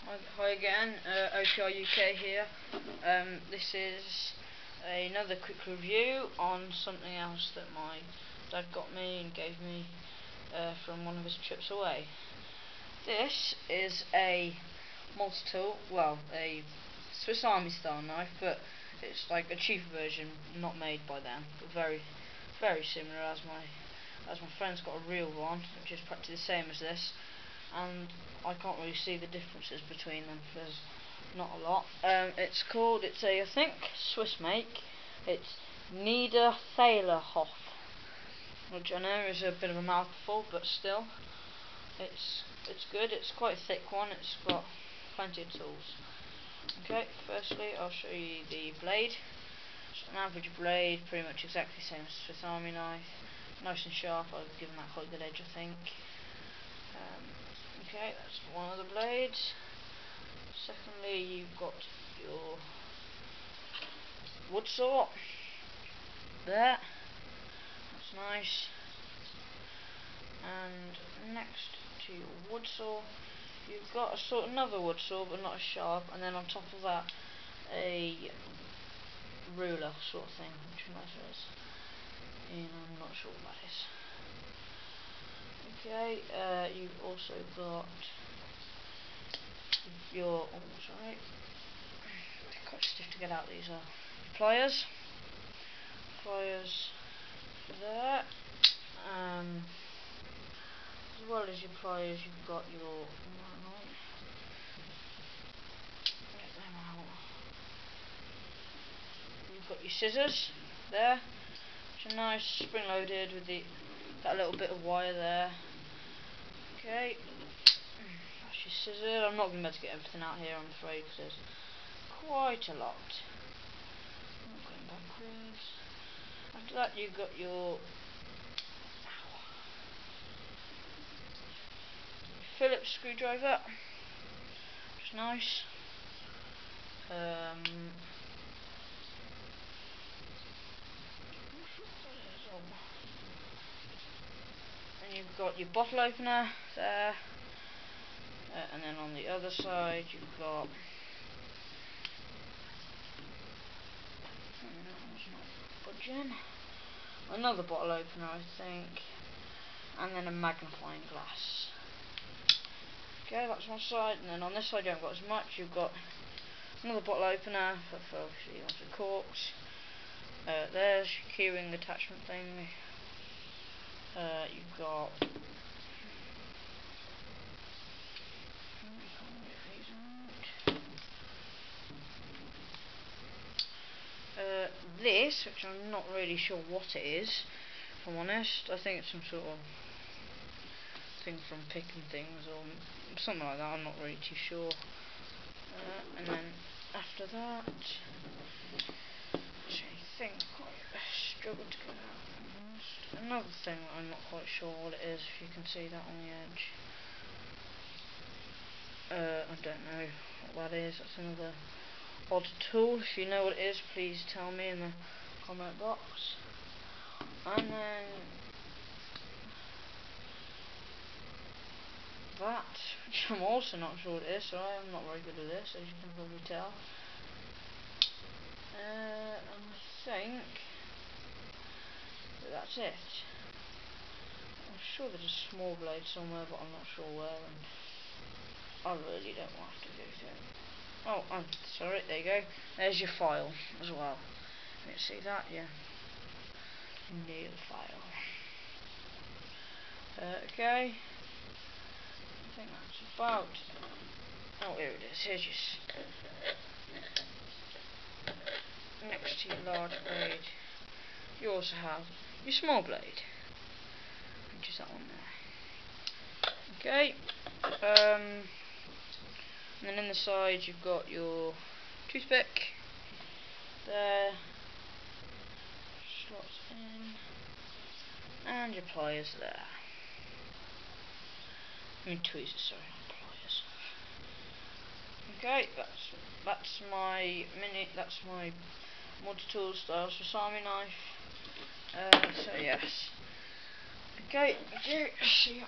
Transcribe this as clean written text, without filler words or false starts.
Hi again, OPR UK here. This is another quick review on something else that my dad got me and gave me from one of his trips away. This is a multi-tool, well, a Swiss Army style knife, but it's like a cheaper version, not made by them, but very similar, as my friend's got a real one, which is practically the same as this. And I can't really see the differences between them. There's not a lot. It's a I think Swiss make. It's Niederthalerhof, which I know is a bit of a mouthful, but still, it's good. It's quite a thick one. It's got plenty of tools. Okay, firstly I'll show you the blade. It's an average blade, pretty much exactly the same as a Swiss Army knife. Nice and sharp. I've given that quite a good edge, I think. Okay, that's one of the blades. Secondly, you've got your wood saw there. That's nice. And next to your wood saw, you've got another wood saw, but not as sharp. And then on top of that, a ruler sort of thing, which measures. And I'm not sure what that is. Okay, you've also got your, sorry, they're quite stiff to get out, these are pliers there, as well as your pliers you've got your, get them out, you've got your scissors there, which are nice, spring loaded with that little bit of wire there. Okay, that's your scissors. I'm not going to be able to get everything out here, I'm afraid, because there's quite a lot. I'm going backwards. After that, you've got your Phillips screwdriver, which is nice. And you've got your bottle opener there, and then on the other side you've got another bottle opener, I think, and then a magnifying glass. Okay, that's one side, and then on this side you haven't got as much. You've got another bottle opener for obviously lots of corks. There's your keyring attachment thing. You've got this, which I'm not really sure what it is, if I'm honest. I think it's some sort of thing from picking things or something like that. I'm not really too sure. And then after that, which I think I struggled to get out. Another thing that I'm not quite sure what it is. If you can see that on the edge, I don't know what that is. That's another odd tool. If you know what it is, please tell me in the comment box. And then that, which I'm also not sure what it is, so I am not very good at this, as you can probably tell. And I think that's it. I'm sure there's a small blade somewhere, but I'm not sure where, and I really don't want to go through it. Oh, I'm sorry, there you go. There's your file as well. Can you see that? Yeah. New file. Okay. I think that's about. Oh, here it is. Here's your. Next to your large blade, you also have your small blade, which is that one there. Okay. And then in the side you've got your toothpick there, slots in, and your pliers there. I mean tweezers, sorry, not pliers. Okay, that's my multi-tool style Swiss Army knife. So yes. Okay, thank you. See ya.